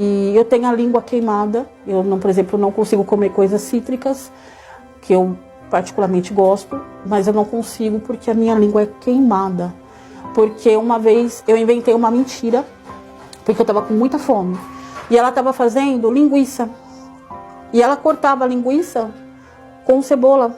E eu tenho a língua queimada. Eu, não, por exemplo, não consigo comer coisas cítricas, que eu particularmente gosto, mas eu não consigo porque a minha língua é queimada. Porque uma vez eu inventei uma mentira, porque eu estava com muita fome. E ela estava fazendo linguiça. E ela cortava a linguiça com cebola.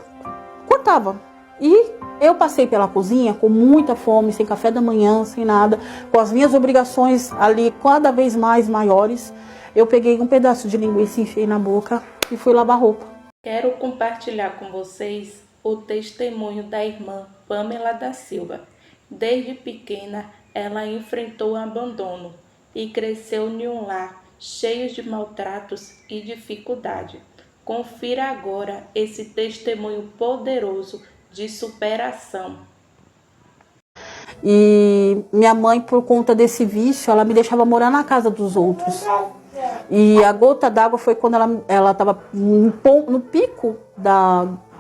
Cortava. E eu passei pela cozinha com muita fome, sem café da manhã, sem nada, com as minhas obrigações ali cada vez mais maiores. Eu peguei um pedaço de linguiça, enfiei na boca e fui lavar roupa. Quero compartilhar com vocês o testemunho da irmã Pamela da Silva. Desde pequena, ela enfrentou o abandono e cresceu em um lar cheio de maltratos e dificuldade. Confira agora esse testemunho poderoso de superação. E minha mãe, por conta desse vício, ela me deixava morar na casa dos outros. E a gota d'água foi quando ela estava no pico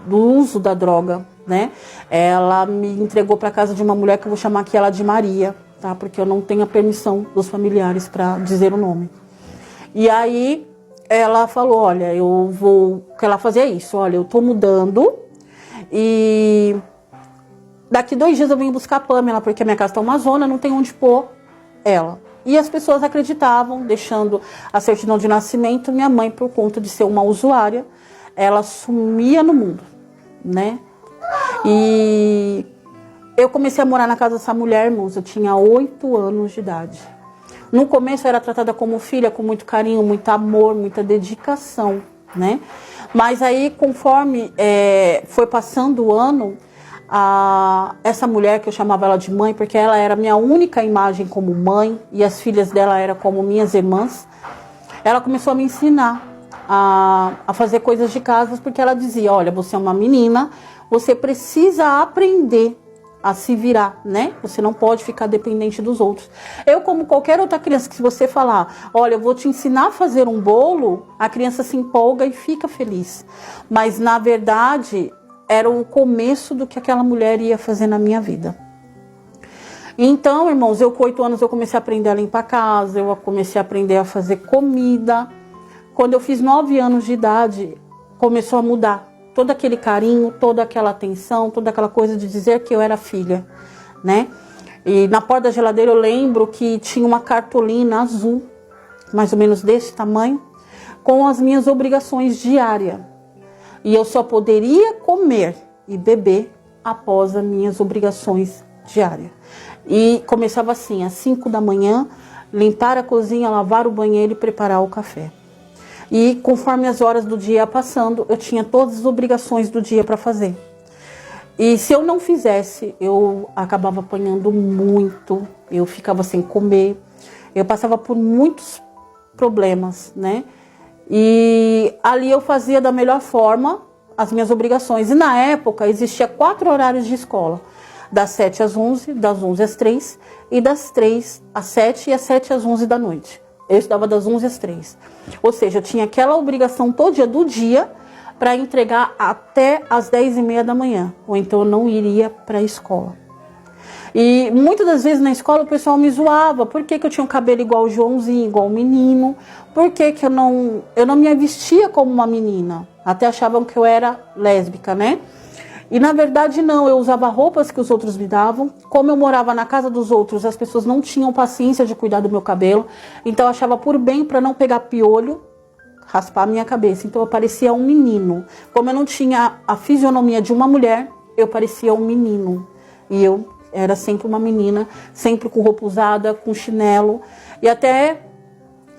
do uso da droga, né? Ela me entregou para casa de uma mulher que eu vou chamar aqui ela de Maria, tá? Porque eu não tenho a permissão dos familiares para dizer o nome. E aí ela falou, olha, que ela fazia isso, olha, eu tô mudando e daqui 2 dias eu venho buscar a Pamela, porque a minha casa tá uma zona, não tem onde pôr ela. E as pessoas acreditavam, deixando a certidão de nascimento. Minha mãe, por conta de ser uma usuária, ela sumia no mundo, né? E eu comecei a morar na casa dessa mulher, irmãos, eu tinha 8 anos de idade. No começo eu era tratada como filha, com muito carinho, muito amor, muita dedicação, né? Mas aí, conforme foi passando o ano, essa mulher, que eu chamava ela de mãe, porque ela era a minha única imagem como mãe, e as filhas dela eram como minhas irmãs, ela começou a me ensinar a fazer coisas de casa, porque ela dizia, olha, você é uma menina, você precisa aprender a se virar, né? Você não pode ficar dependente dos outros. Eu, como qualquer outra criança, que se você falar, olha, eu vou te ensinar a fazer um bolo, a criança se empolga e fica feliz. Mas, na verdade, era o começo do que aquela mulher ia fazer na minha vida. Então, irmãos, eu com 8 anos eu comecei a aprender a limpar a casa, eu comecei a aprender a fazer comida. Quando eu fiz 9 anos de idade, começou a mudar. Todo aquele carinho, toda aquela atenção, toda aquela coisa de dizer que eu era filha, né? E na porta da geladeira eu lembro que tinha uma cartolina azul, mais ou menos desse tamanho, com as minhas obrigações diárias. E eu só poderia comer e beber após as minhas obrigações diárias. E começava assim, às 5 da manhã, limpar a cozinha, lavar o banheiro e preparar o café. E conforme as horas do dia ia passando, eu tinha todas as obrigações do dia para fazer. E se eu não fizesse, eu acabava apanhando muito, eu ficava sem comer, eu passava por muitos problemas, né? E ali eu fazia da melhor forma as minhas obrigações. E na época existia 4 horários de escola. Das 7 às 11, das 11 às 3 e das 3 às 7 e às 7 às 11 da noite. Eu estudava das 11 às 3. Ou seja, eu tinha aquela obrigação todo dia do dia para entregar até às 10h30 da manhã. Ou então eu não iria para a escola. E muitas das vezes na escola o pessoal me zoava. Por que eu tinha um cabelo igual o Joãozinho, igual o menino? Por que eu não me vestia como uma menina? Até achavam que eu era lésbica, né? E na verdade não, eu usava roupas que os outros me davam. Como eu morava na casa dos outros, as pessoas não tinham paciência de cuidar do meu cabelo. Então eu achava por bem, para não pegar piolho, raspar a minha cabeça. Então eu parecia um menino. Como eu não tinha a fisionomia de uma mulher, eu parecia um menino. E eu era sempre uma menina, sempre com roupa usada, com chinelo. E até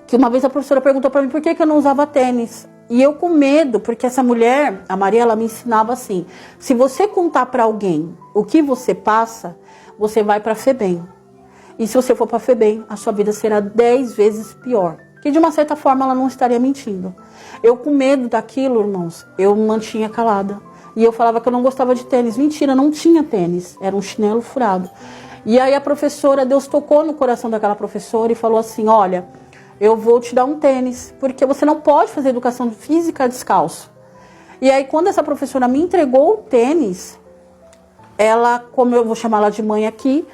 que uma vez a professora perguntou para mim por que eu não usava tênis. E eu com medo, porque essa mulher, a Maria, ela me ensinava assim, se você contar para alguém o que você passa, você vai para a FEBEM. E se você for para a FEBEM, a sua vida será 10 vezes pior. Que de uma certa forma ela não estaria mentindo. Eu com medo daquilo, irmãos, eu me mantinha calada. E eu falava que eu não gostava de tênis. Mentira, não tinha tênis, era um chinelo furado. E aí a professora, Deus tocou no coração daquela professora e falou assim, olha, eu vou te dar um tênis, porque você não pode fazer educação física descalço. E aí, quando essa professora me entregou o tênis, ela, como eu vou chamar ela de mãe aqui,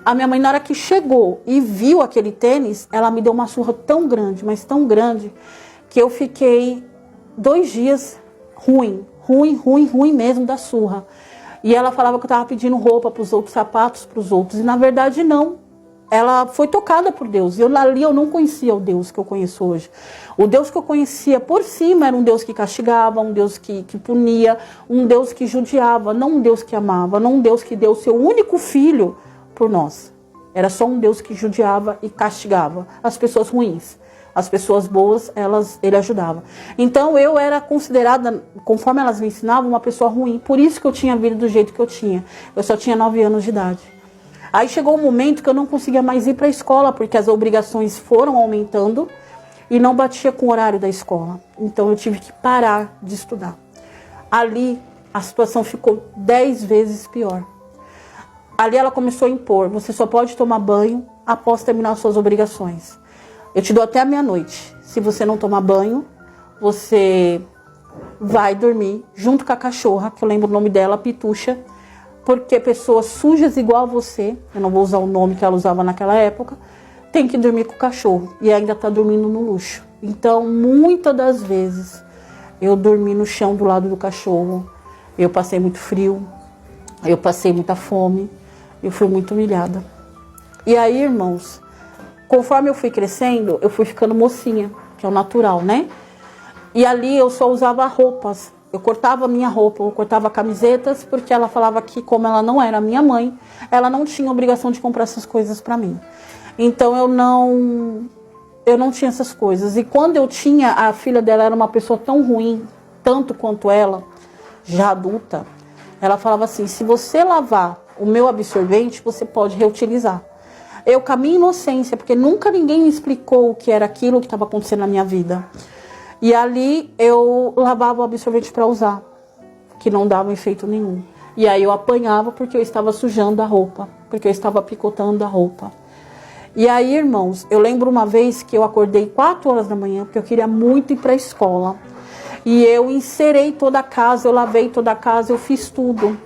A minha mãe, na hora que chegou e viu aquele tênis, ela me deu uma surra tão grande, mas tão grande, que eu fiquei 2 dias ruim mesmo da surra. E ela falava que eu estava pedindo roupa para os outros, sapatos para os outros. E na verdade não. Ela foi tocada por Deus. E ali eu não conhecia o Deus que eu conheço hoje. O Deus que eu conhecia por cima era um Deus que castigava, um Deus que punia, um Deus que judiava, não um Deus que amava, não um Deus que deu o seu único filho por nós. Era só um Deus que judiava e castigava as pessoas ruins. As pessoas boas, ele ajudava. Então eu era considerada, conforme elas me ensinavam, uma pessoa ruim. Por isso que eu tinha vida do jeito que eu tinha. Eu só tinha 9 anos de idade. Aí chegou um momento que eu não conseguia mais ir para a escola, porque as obrigações foram aumentando e não batia com o horário da escola. Então eu tive que parar de estudar. Ali a situação ficou 10 vezes pior. Ali ela começou a impor: você só pode tomar banho após terminar suas obrigações. Eu te dou até a meia-noite. Se você não tomar banho, você vai dormir junto com a cachorra, que eu lembro o nome dela, Pitucha, porque pessoas sujas igual a você, eu não vou usar o nome que ela usava naquela época, tem que dormir com o cachorro e ainda está dormindo no luxo. Então, muitas das vezes, eu dormi no chão do lado do cachorro, eu passei muito frio, eu passei muita fome, eu fui muito humilhada. E aí, irmãos, conforme eu fui crescendo, eu fui ficando mocinha, que é o natural, né? E ali eu só usava roupas. Eu cortava minha roupa, eu cortava camisetas, porque ela falava que, como ela não era minha mãe, ela não tinha obrigação de comprar essas coisas para mim. Então eu não tinha essas coisas. E quando eu tinha, a filha dela era uma pessoa tão ruim, tanto quanto ela, já adulta, ela falava assim: se você lavar o meu absorvente, você pode reutilizar. Eu, com a minha inocência, porque nunca ninguém me explicou o que era aquilo que estava acontecendo na minha vida. E ali eu lavava o absorvente para usar, que não dava efeito nenhum. E aí eu apanhava porque eu estava sujando a roupa, porque eu estava picotando a roupa. E aí, irmãos, eu lembro uma vez que eu acordei 4 horas da manhã, porque eu queria muito ir para a escola. E eu encerei toda a casa, eu lavei toda a casa, eu fiz tudo.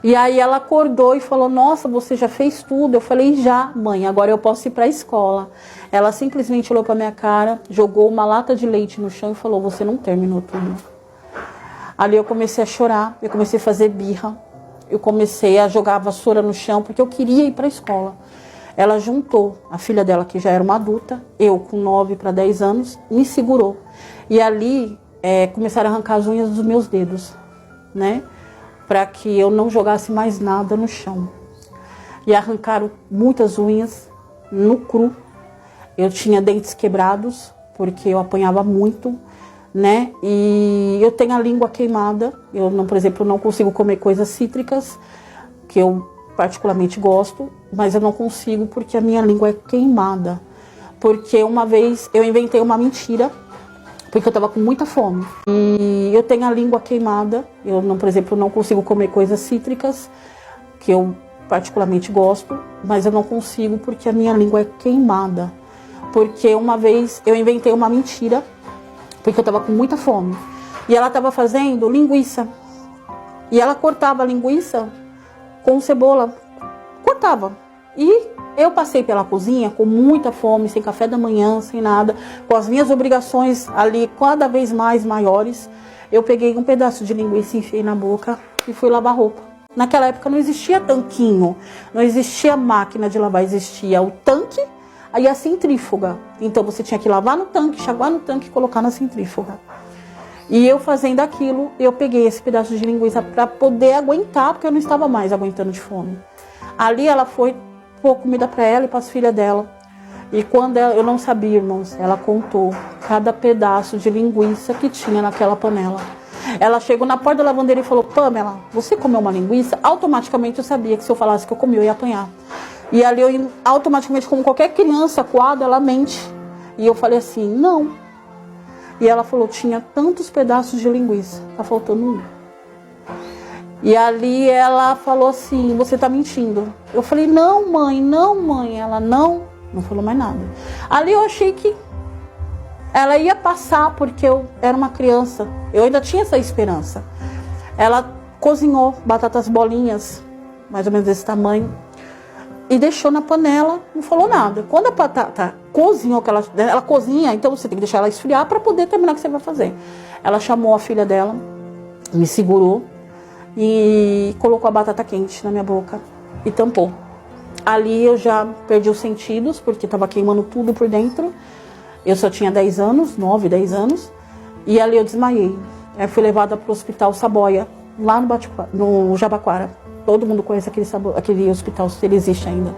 E aí ela acordou e falou: nossa, você já fez tudo? Eu falei: já, mãe, agora eu posso ir para a escola. Ela simplesmente olhou para minha cara, jogou uma lata de leite no chão e falou: você não terminou tudo. Ali eu comecei a chorar, eu comecei a fazer birra, eu comecei a jogar a vassoura no chão, porque eu queria ir para a escola. Ela juntou a filha dela, que já era uma adulta, eu com 9 para 10 anos, me segurou. E ali começaram a arrancar as unhas dos meus dedos, né? Para que eu não jogasse mais nada no chão. E arrancaram muitas unhas no cru. Eu tinha dentes quebrados, porque eu apanhava muito, né? E eu tenho a língua queimada. Eu, não, por exemplo, não consigo comer coisas cítricas, que eu particularmente gosto, mas eu não consigo porque a minha língua é queimada. Porque uma vez eu inventei uma mentira, porque eu estava com muita fome. E eu tenho a língua queimada. Eu, não, por exemplo, não consigo comer coisas cítricas, que eu particularmente gosto, mas eu não consigo porque a minha língua é queimada. Porque uma vez eu inventei uma mentira, porque eu estava com muita fome. E ela estava fazendo linguiça. E ela cortava a linguiça com cebola. Cortava. E eu passei pela cozinha com muita fome, sem café da manhã, sem nada, com as minhas obrigações ali cada vez mais maiores. Eu peguei um pedaço de linguiça, enfiei na boca e fui lavar roupa. Naquela época não existia tanquinho, não existia máquina de lavar, existia o tanque e a centrífuga. Então você tinha que lavar no tanque, enxaguar no tanque e colocar na centrífuga. E eu fazendo aquilo, eu peguei esse pedaço de linguiça para poder aguentar, porque eu não estava mais aguentando de fome. Ali ela foi pôr comida para ela e para as filhas dela. E quando eu não sabia, irmãos, ela contou cada pedaço de linguiça que tinha naquela panela. Ela chegou na porta da lavanderia e falou: Pamela, você comeu uma linguiça? Automaticamente eu sabia que se eu falasse que eu comi, eu ia apanhar. E ali eu automaticamente, como qualquer criança coada, ela mente. E eu falei assim: não. E ela falou: tinha tantos pedaços de linguiça, tá faltando um. E ali ela falou assim: você tá mentindo. Eu falei: não, mãe, não, mãe. Ela: não falou mais nada. Ali eu achei que ela ia passar, porque eu era uma criança. Eu ainda tinha essa esperança. Ela cozinhou batatas bolinhas, mais ou menos desse tamanho. e deixou na panela, não falou nada. Quando a batata cozinhou, que ela cozinha, então você tem que deixar ela esfriar para poder terminar o que você vai fazer. Ela chamou a filha dela, me segurou e colocou a batata quente na minha boca e tampou. Ali eu já perdi os sentidos, porque estava queimando tudo por dentro. Eu só tinha 10 anos, 9, 10 anos, e ali eu desmaiei. Eu fui levada para o Hospital Saboia, lá no Jabaquara. Todo mundo conhece aquele hospital, se ele existe ainda.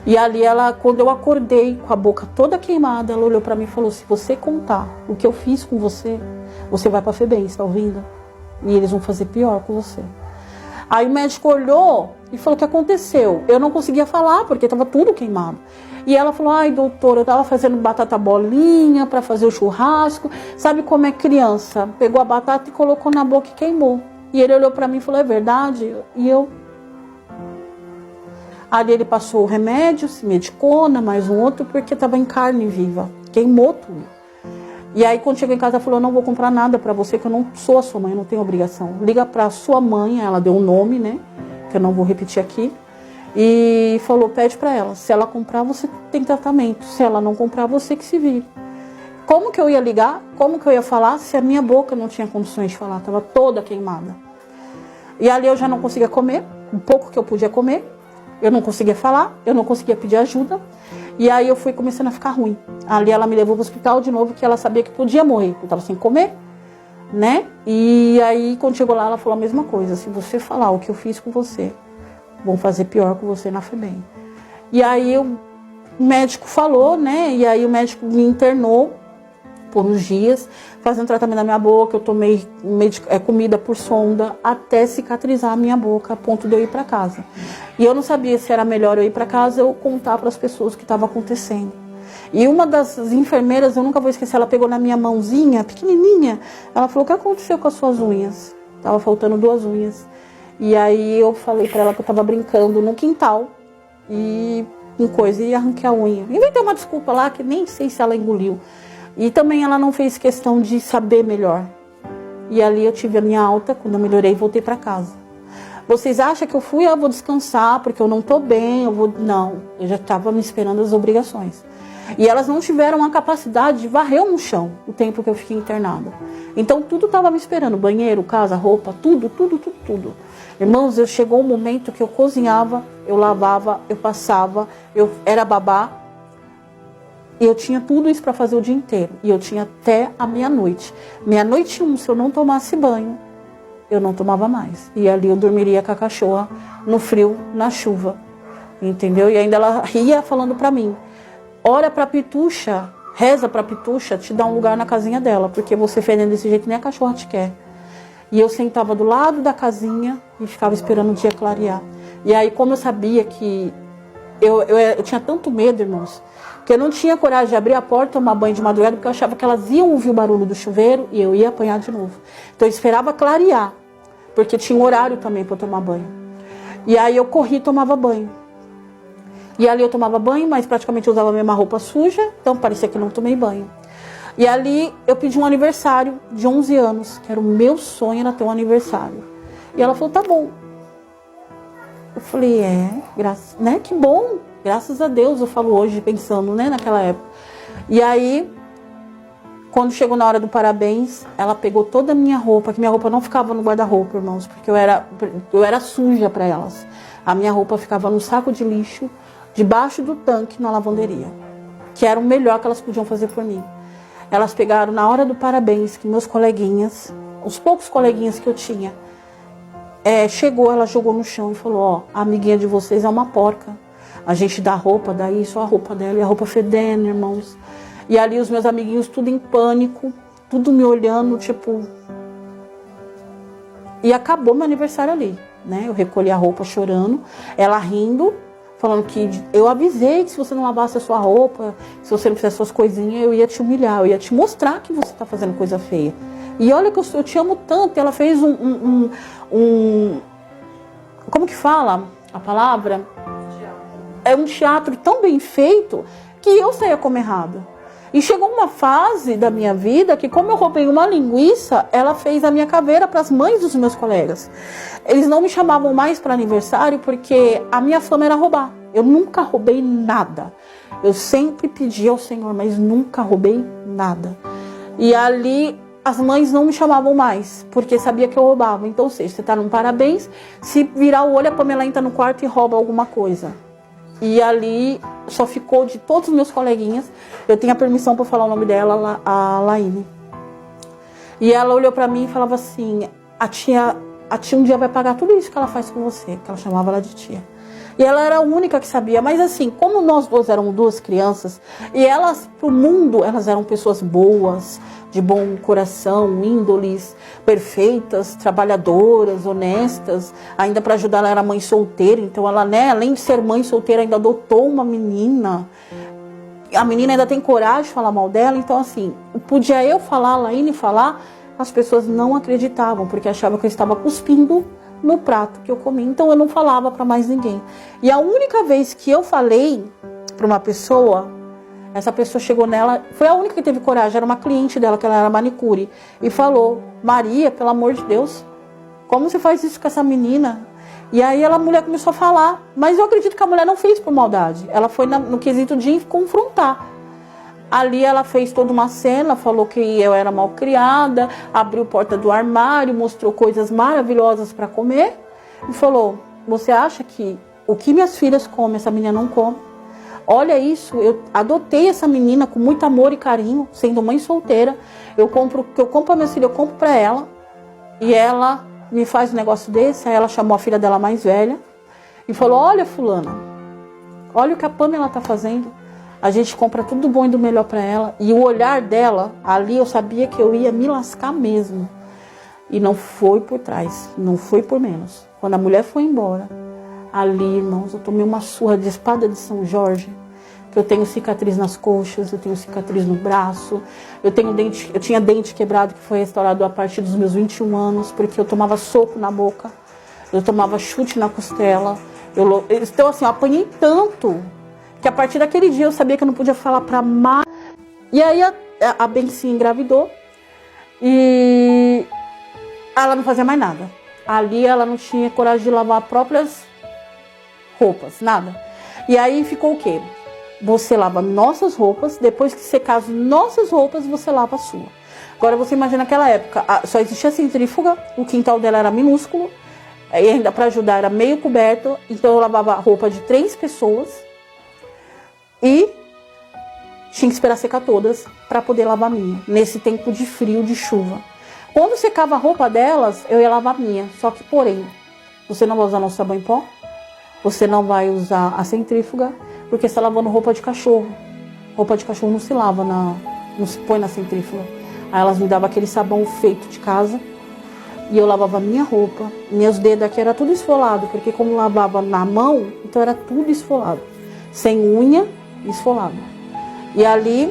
E ali quando eu acordei com a boca toda queimada, ela olhou para mim e falou: se você contar o que eu fiz com você, você vai para a FEBEM, está ouvindo? E eles vão fazer pior com você. Aí o médico olhou e falou: o que aconteceu? Eu não conseguia falar, porque estava tudo queimado. E ela falou: ai, doutora, eu estava fazendo batata bolinha para fazer o churrasco. Sabe como é criança? Pegou a batata e colocou na boca e queimou. E ele olhou para mim e falou: é verdade? E eu... Ali ele passou o remédio, se medicou, mais um outro, porque estava em carne viva. Queimou tudo. E aí quando chegou em casa, ela falou: eu não vou comprar nada para você, que eu não sou a sua mãe, eu não tenho obrigação. Liga para sua mãe, ela deu um nome, né? Que eu não vou repetir aqui. E falou: pede para ela, se ela comprar, você tem tratamento. Se ela não comprar, você que se vire. Como que eu ia ligar? Como que eu ia falar se a minha boca não tinha condições de falar? Estava toda queimada. E ali eu já não conseguia comer, um pouco que eu podia comer. Eu não conseguia falar, eu não conseguia pedir ajuda. E aí eu fui começando a ficar ruim. Ali ela me levou para o hospital de novo, que ela sabia que podia morrer. Eu estava sem comer, né? E aí quando chegou lá, ela falou a mesma coisa: se você falar o que eu fiz com você, vão fazer pior com você na FEBEM. E aí o médico falou, né? E aí o médico me internou por uns dias, fazendo tratamento na minha boca. Eu tomei comida por sonda até cicatrizar a minha boca, a ponto de eu ir para casa. E eu não sabia se era melhor eu ir para casa ou contar para as pessoas o que estava acontecendo. E uma das enfermeiras, eu nunca vou esquecer, ela pegou na minha mãozinha, pequenininha, ela falou: o que aconteceu com as suas unhas? Tava faltando 2 unhas. E aí eu falei para ela que eu estava brincando no quintal e com coisa, e arranquei a unha. Inventei uma desculpa lá que nem sei se ela engoliu. E também ela não fez questão de saber melhor. E ali eu tive a minha alta, quando eu melhorei, voltei para casa. Vocês acham que eu fui, eu vou descansar porque eu não estou bem, Não, eu já estava me esperando as obrigações. E elas não tiveram a capacidade de varrer no chão o tempo que eu fiquei internada. Então tudo estava me esperando: banheiro, casa, roupa, tudo. Irmãos, chegou um momento que eu cozinhava, eu lavava, eu passava, eu era babá. E eu tinha tudo isso para fazer o dia inteiro. E eu tinha até a meia-noite. Meia-noite 1, se eu não tomasse banho, eu não tomava mais. E ali eu dormiria com a cachorra, no frio, na chuva. Entendeu? E ainda ela ria falando para mim: ora pra Pitucha, reza pra Pitucha te dar um lugar na casinha dela, porque você fedendo desse jeito nem a cachorra te quer. E eu sentava do lado da casinha e ficava esperando o dia clarear. E aí, como eu sabia que... Eu tinha tanto medo, irmãos, que eu não tinha coragem de abrir a porta e tomar banho de madrugada, porque eu achava que elas iam ouvir o barulho do chuveiro e eu ia apanhar de novo. Então eu esperava clarear, porque tinha um horário também para eu tomar banho. E aí eu corri e tomava banho. E ali eu tomava banho, mas praticamente eu usava a mesma roupa suja, então parecia que não tomei banho. E ali eu pedi um aniversário de 11 anos, que era o meu sonho, era ter um aniversário. E ela falou: tá bom. Eu falei: né? Que bom, graças a Deus, eu falo hoje, pensando, né, naquela época. E aí, quando chegou na hora do parabéns, ela pegou toda a minha roupa, que minha roupa não ficava no guarda-roupa, irmãos, porque eu era suja para elas. A minha roupa ficava no saco de lixo, debaixo do tanque na lavanderia, que era o melhor que elas podiam fazer por mim. Elas pegaram na hora do parabéns, que meus coleguinhas, os poucos coleguinhas que eu tinha, chegou, ela jogou no chão e falou: ó, a amiguinha de vocês é uma porca. A gente dá roupa, dá isso, a roupa dela, e a roupa fedendo, irmãos. E ali os meus amiguinhos tudo em pânico, tudo me olhando, tipo... E acabou meu aniversário ali, né? Eu recolhi a roupa chorando, ela rindo, falando que eu avisei que se você não lavasse a sua roupa, se você não fizesse suas coisinhas, eu ia te humilhar, eu ia te mostrar que você está fazendo coisa feia. E olha que eu te amo tanto. Ela fez como que fala a palavra? É um teatro tão bem feito que eu saía como errado. E chegou uma fase da minha vida que, como eu roubei uma linguiça, ela fez a minha caveira para as mães dos meus colegas. Eles não me chamavam mais para aniversário porque a minha fama era roubar. Eu nunca roubei nada. Eu sempre pedi ao Senhor, mas nunca roubei nada. E ali as mães não me chamavam mais, porque sabia que eu roubava. Então, ou seja, você está num parabéns, se virar o olho, a Pamela entra no quarto e rouba alguma coisa. E ali só ficou de todos os meus coleguinhas. Eu tenho a permissão para falar o nome dela, a Laine. E ela olhou para mim e falava assim, a tia um dia vai pagar tudo isso que ela faz com você, que ela chamava ela de tia. E ela era a única que sabia, mas assim, como nós duas éramos duas crianças, e elas, pro mundo, elas eram pessoas boas, de bom coração, índoles, perfeitas, trabalhadoras, honestas, ainda para ajudar ela era mãe solteira, então ela, né, além de ser mãe solteira, ainda adotou uma menina, a menina ainda tem coragem de falar mal dela, então assim, podia eu falar, a Laine falar, as pessoas não acreditavam, porque achavam que eu estava cuspindo no prato que eu comi, então eu não falava para mais ninguém. E a única vez que eu falei para uma pessoa, essa pessoa chegou nela, foi a única que teve coragem, era uma cliente dela, que ela era manicure, e falou, Maria, pelo amor de Deus, como você faz isso com essa menina? E aí a mulher começou a falar, mas eu acredito que a mulher não fez por maldade, ela foi no quesito de confrontar. Ali ela fez toda uma cena, falou que eu era mal criada, abriu a porta do armário, mostrou coisas maravilhosas para comer e falou, você acha que o que minhas filhas comem, essa menina não come? Olha isso, eu adotei essa menina com muito amor e carinho, sendo mãe solteira, eu compro para minhas filhas, eu compro para ela e ela me faz um negócio desse. Aí ela chamou a filha dela mais velha e falou, olha fulana, olha o que a Pamela está fazendo. A gente compra tudo do bom e do melhor para ela. E o olhar dela, ali eu sabia que eu ia me lascar mesmo. E não foi por trás, não foi por menos. Quando a mulher foi embora, ali, irmãos, eu tomei uma surra de espada de São Jorge. Que eu tenho cicatriz nas coxas, eu tenho cicatriz no braço. Eu tinha dente quebrado que foi restaurado a partir dos meus 21 anos. Porque eu tomava soco na boca, eu tomava chute na costela. Então assim, eu apanhei tanto que a partir daquele dia eu sabia que eu não podia falar pra mais. E aí a Benci engravidou e ela não fazia mais nada. Ali ela não tinha coragem de lavar próprias roupas, nada. E aí ficou o quê? Você lava nossas roupas, depois que secar as nossas roupas, você lava a sua. Agora você imagina naquela época, só existia centrífuga, o quintal dela era minúsculo, e ainda para ajudar era meio coberto, então eu lavava a roupa de 3 pessoas. E tinha que esperar secar todas para poder lavar a minha, nesse tempo de frio, de chuva. Quando secava a roupa delas, eu ia lavar a minha. Só que, porém, você não vai usar nosso sabão em pó, você não vai usar a centrífuga, porque você está lavando roupa de cachorro. Roupa de cachorro não se lava, não se põe na centrífuga. Aí elas me davam aquele sabão feito de casa e eu lavava a minha roupa. Meus dedos aqui era tudo esfolado, porque como lavava na mão, então era tudo esfolado. Sem unha, esfolado. E ali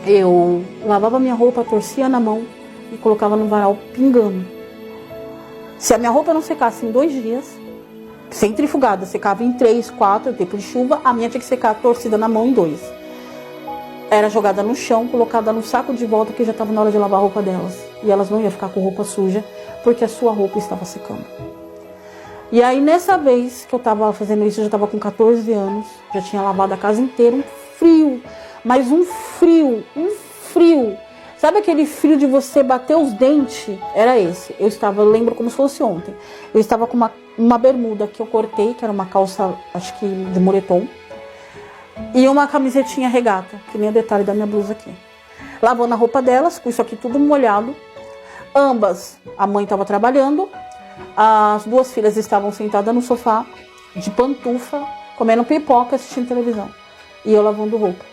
eu lavava minha roupa, torcia na mão e colocava no varal pingando. Se a minha roupa não secasse em 2 dias, centrifugada, secava em 3, 4, tempo de chuva, a minha tinha que secar torcida na mão em 2. Era jogada no chão, colocada no saco de volta, que já estava na hora de lavar a roupa delas. E elas não iam ficar com roupa suja, porque a sua roupa estava secando. E aí, nessa vez que eu estava fazendo isso, eu já estava com 14 anos, já tinha lavado a casa inteira, um frio, mas um frio. Sabe aquele frio de você bater os dentes? Era esse. Eu lembro como se fosse ontem. Eu estava com uma bermuda que eu cortei, que era uma calça, acho que de moletom, e uma camisetinha regata, que nem o detalhe da minha blusa aqui. Lavando a roupa delas, com isso aqui tudo molhado. Ambas, a mãe estava trabalhando, as 2 filhas estavam sentadas no sofá, de pantufa, comendo pipoca, assistindo televisão. E eu lavando roupa.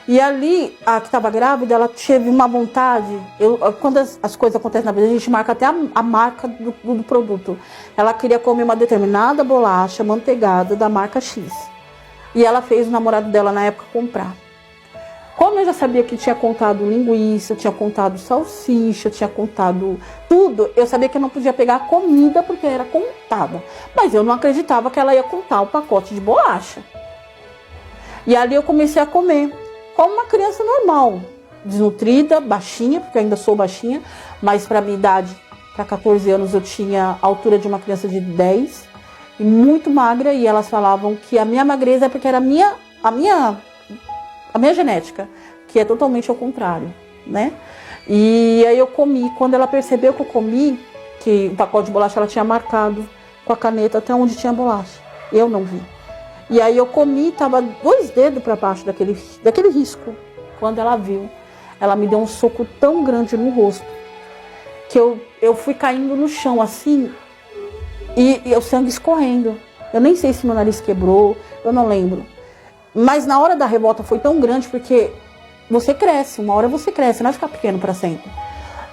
E ali, a que estava grávida, ela teve uma vontade. Quando as coisas acontecem na vida, a gente marca até a marca do produto. Ela queria comer uma determinada bolacha manteigada da marca X. E ela fez o namorado dela na época comprar. Como eu já sabia que tinha contado linguiça, tinha contado salsicha, tinha contado tudo, eu sabia que eu não podia pegar a comida porque era contada. Mas eu não acreditava que ela ia contar o pacote de bolacha. E ali eu comecei a comer. como uma criança normal, desnutrida, baixinha, porque eu ainda sou baixinha, mas para minha idade, para 14 anos, eu tinha a altura de uma criança de 10 e muito magra, e elas falavam que a minha magreza é porque era a minha genética, que é totalmente ao contrário, né? E aí eu comi. Quando ela percebeu que eu comi, que o pacote de bolacha ela tinha marcado com a caneta até onde tinha bolacha, eu não vi. E aí eu comi, tava 2 dedos para baixo daquele risco. Quando ela viu, ela me deu um soco tão grande no rosto que eu fui caindo no chão assim e o sangue escorrendo. Eu nem sei se meu nariz quebrou, eu não lembro. Mas na hora da revolta foi tão grande porque você cresce, uma hora você cresce, não vai ficar pequeno para sempre.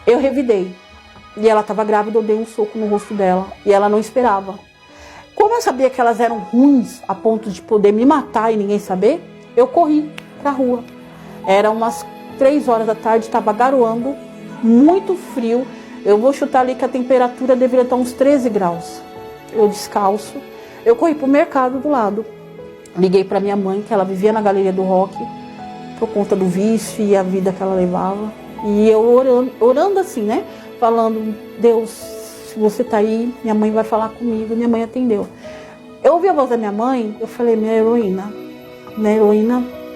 Eu revidei. E ela estava grávida, eu dei um soco no rosto dela e ela não esperava. Como eu sabia que elas eram ruins a ponto de poder me matar e ninguém saber, eu corri pra rua. Era umas 3 horas da tarde, estava garoando, muito frio. Eu vou chutar ali que a temperatura deveria estar uns 13 graus. Eu descalço. Eu corri pro mercado do lado. Liguei para minha mãe, que ela vivia na Galeria do Rock, por conta do vício e a vida que ela levava. E eu orando assim, né? Falando, Deus, se você tá aí, minha mãe vai falar comigo. Minha mãe atendeu. Eu ouvi a voz da minha mãe, eu falei, minha heroína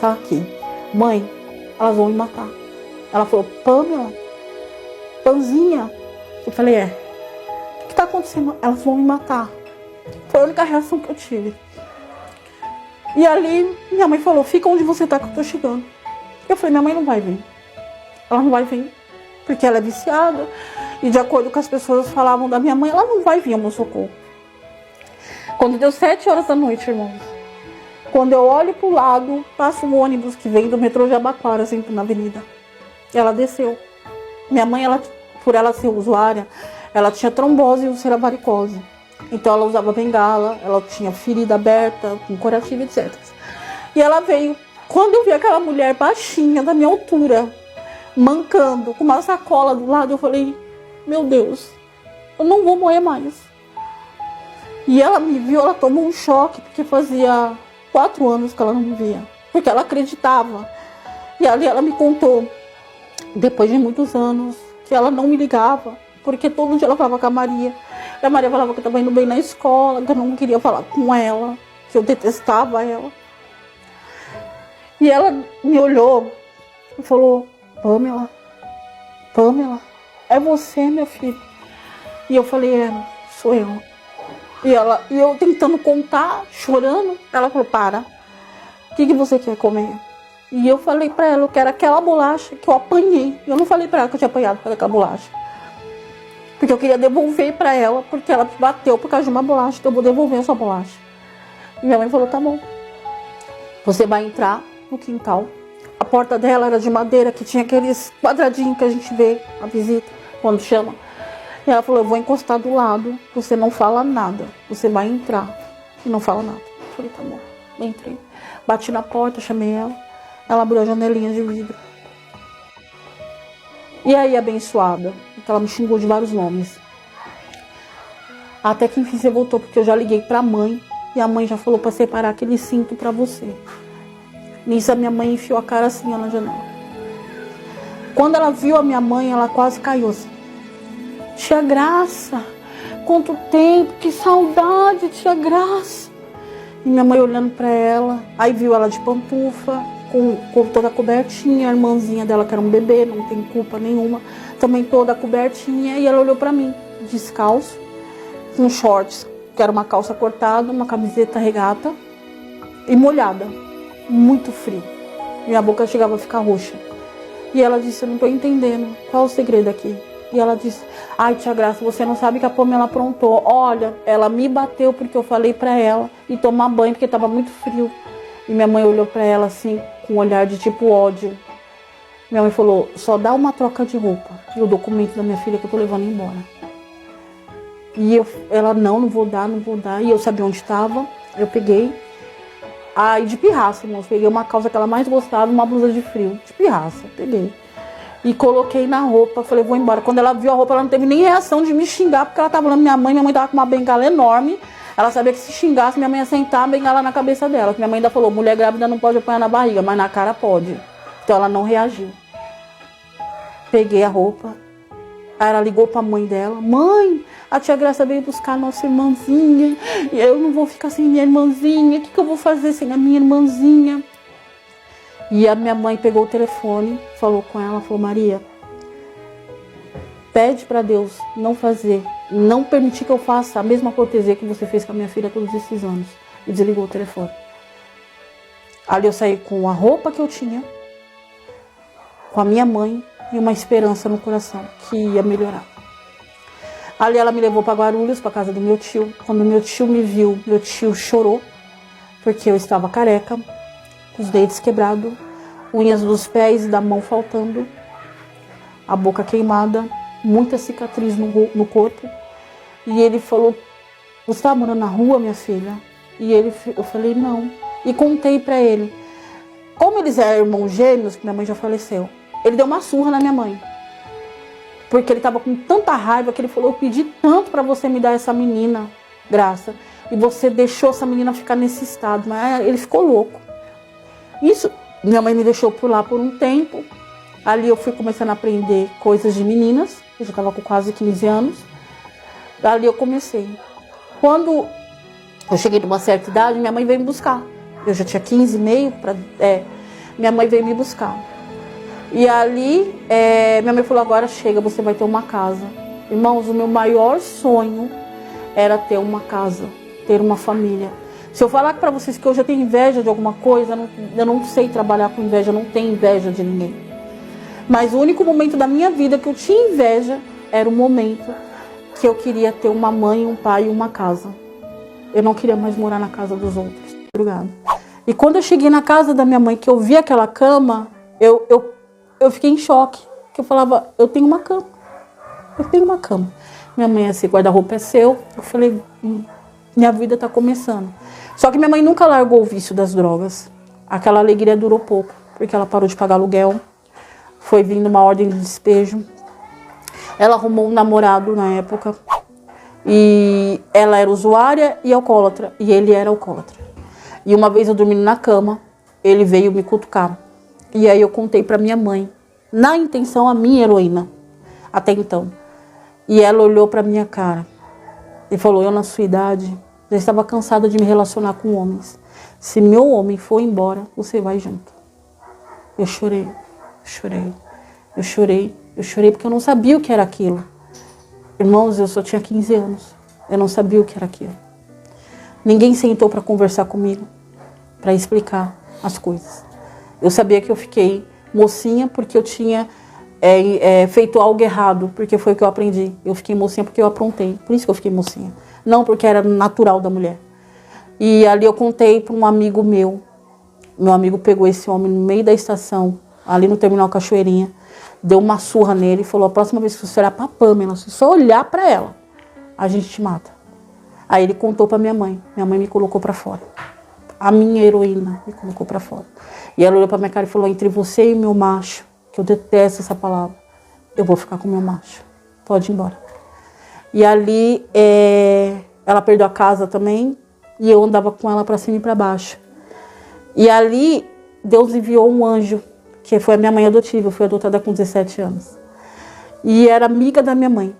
tá aqui. Mãe, elas vão me matar. Ela falou, Pamela, Panzinha. Eu falei, o que tá acontecendo? Elas vão me matar. Foi a única reação que eu tive. E ali, minha mãe falou, fica onde você tá que eu tô chegando. Eu falei, minha mãe não vai vir. Ela não vai vir, porque ela é viciada. E de acordo com as pessoas falavam da minha mãe, ela não vai vir ao meu socorro. Quando deu 7 horas da noite, irmãos, quando eu olho pro lado, passa um ônibus que vem do metrô de Abaquara, assim, na avenida. Ela desceu. Minha mãe, por ela ser usuária, ela tinha trombose e úlcera varicose. Então ela usava bengala, ela tinha ferida aberta, com curativo, etc. E ela veio. Quando eu vi aquela mulher baixinha, da minha altura, mancando, com uma sacola do lado, eu falei, meu Deus, eu não vou morrer mais. E ela me viu, ela tomou um choque, porque fazia 4 anos que ela não me via. Porque ela acreditava. E ali ela me contou, depois de muitos anos, que ela não me ligava, porque todo dia ela falava com a Maria. E a Maria falava que eu estava indo bem na escola, que eu não queria falar com ela, que eu detestava ela. E ela me olhou e falou, Pamela, é você, meu filho? E eu falei, sou eu. E eu tentando contar, chorando, ela falou, para, o que você quer comer? E eu falei pra ela, eu quero aquela bolacha que eu apanhei. Eu não falei pra ela que eu tinha apanhado por aquela bolacha. Porque eu queria devolver pra ela, porque ela me bateu por causa de uma bolacha, então eu vou devolver a sua bolacha. E minha mãe falou, tá bom. Você vai entrar no quintal. A porta dela era de madeira, que tinha aqueles quadradinhos que a gente vê na visita, quando chama. E ela falou, eu vou encostar do lado, você não fala nada. Você vai entrar e não fala nada. Eu falei, tá bom. Entrei. Bati na porta, chamei ela. Ela abriu a janelinha de vidro. E aí, abençoada, porque ela me xingou de vários nomes. Até que enfim você voltou, porque eu já liguei pra mãe. E a mãe já falou pra separar aquele cinto pra você. Nisso a minha mãe enfiou a cara assim, ó, na janela. Quando ela viu a minha mãe, ela quase caiu assim. Tia Graça, quanto tempo, que saudade, tia Graça. E minha mãe olhando pra ela, aí viu ela de pantufa, com toda cobertinha, a irmãzinha dela que era um bebê, não tem culpa nenhuma, também toda cobertinha, e ela olhou pra mim, descalço, com shorts, que era uma calça cortada, uma camiseta regata, e molhada, muito frio. Minha boca chegava a ficar roxa. E ela disse, eu não tô entendendo, qual é o segredo aqui? E ela disse, ai tia Graça, você não sabe que a Pamela aprontou. Olha, ela me bateu porque eu falei pra ela ir tomar banho porque tava muito frio. E minha mãe olhou pra ela assim, com um olhar de tipo ódio. Minha mãe falou, só dá uma troca de roupa e o documento da minha filha que eu tô levando embora. E ela, não vou dar. E eu sabia onde estava, eu peguei. Aí de pirraça, irmãos, peguei uma calça que ela mais gostava, uma blusa de frio. De pirraça, peguei. E coloquei na roupa, falei, vou embora. Quando ela viu a roupa, ela não teve nem reação de me xingar, porque ela tava olhando minha mãe tava com uma bengala enorme. Ela sabia que se xingasse, minha mãe ia sentar a bengala na cabeça dela. Minha mãe ainda falou, mulher grávida não pode apanhar na barriga, mas na cara pode. Então ela não reagiu. Peguei a roupa. Aí ela ligou para a mãe dela. Mãe, a tia Graça veio buscar a nossa irmãzinha. E eu não vou ficar sem minha irmãzinha. O que eu vou fazer sem a minha irmãzinha? E a minha mãe pegou o telefone, falou com ela, falou: Maria, pede para Deus não fazer, não permitir que eu faça a mesma cortesia que você fez com a minha filha todos esses anos. E desligou o telefone. Ali eu saí com a roupa que eu tinha, com a minha mãe e uma esperança no coração que ia melhorar. Ali ela me levou para Guarulhos, para casa do meu tio. Quando meu tio me viu, meu tio chorou, porque eu estava careca, com os dentes quebrados, unhas dos pés e da mão faltando, a boca queimada, muita cicatriz no corpo. E ele falou: você estava morando na rua, minha filha? E eu falei: não. E contei para ele. Como eles eram irmãos gêmeos, minha mãe já faleceu, ele deu uma surra na minha mãe. Porque ele estava com tanta raiva que ele falou: eu pedi tanto para você me dar essa menina, Graça, e você deixou essa menina ficar nesse estado. Mas ele ficou louco. Isso, minha mãe me deixou por lá por um tempo. Ali eu fui começando a aprender coisas de meninas. Eu já estava com quase 15 anos. Ali eu comecei. Quando eu cheguei de uma certa idade, minha mãe veio me buscar. Eu já tinha 15 e meio. Minha mãe veio me buscar. E ali, minha mãe falou: agora chega, você vai ter uma casa. Irmãos, o meu maior sonho era ter uma casa, ter uma família. Se eu falar para vocês que hoje eu tenho inveja de alguma coisa, eu não sei trabalhar com inveja, eu não tenho inveja de ninguém. Mas o único momento da minha vida que eu tinha inveja era o momento que eu queria ter uma mãe, um pai e uma casa. Eu não queria mais morar na casa dos outros. Obrigada. E quando eu cheguei na casa da minha mãe, que eu vi aquela cama, eu fiquei em choque. Que eu falava: eu tenho uma cama. Eu tenho uma cama. Minha mãe assim: guarda-roupa é seu. Eu falei: minha vida está começando. Só que minha mãe nunca largou o vício das drogas. Aquela alegria durou pouco, porque ela parou de pagar aluguel. Foi vindo uma ordem de despejo. Ela arrumou um namorado na época. E ela era usuária e alcoólatra. E ele era alcoólatra. E uma vez eu dormindo na cama, ele veio me cutucar. E aí eu contei para minha mãe, na intenção, a minha heroína, até então. E ela olhou para minha cara e falou: eu na sua idade já estava cansada de me relacionar com homens. Se meu homem for embora, você vai junto. Eu chorei, porque eu não sabia o que era aquilo. Irmãos, eu só tinha 15 anos. Eu não sabia o que era aquilo. Ninguém sentou para conversar comigo, para explicar as coisas. Eu sabia que eu fiquei mocinha porque eu tinha feito algo errado, porque foi o que eu aprendi. Eu fiquei mocinha porque eu aprontei, por isso que eu fiquei mocinha. Não porque era natural da mulher. E ali eu contei para um amigo meu. Meu amigo pegou esse homem no meio da estação, ali no terminal Cachoeirinha, deu uma surra nele e falou: a próxima vez que você olhar para a Pamela, se você olhar para ela, a gente te mata. Aí ele contou para minha mãe me colocou para fora. A minha heroína me colocou para fora. E ela olhou para minha cara e falou: entre você e meu macho, que eu detesto essa palavra, eu vou ficar com meu macho. Pode ir embora. E ali ela perdeu a casa também e eu andava com ela para cima e para baixo. E ali Deus enviou um anjo, que foi a minha mãe adotiva. Eu fui adotada com 17 anos. E era amiga da minha mãe.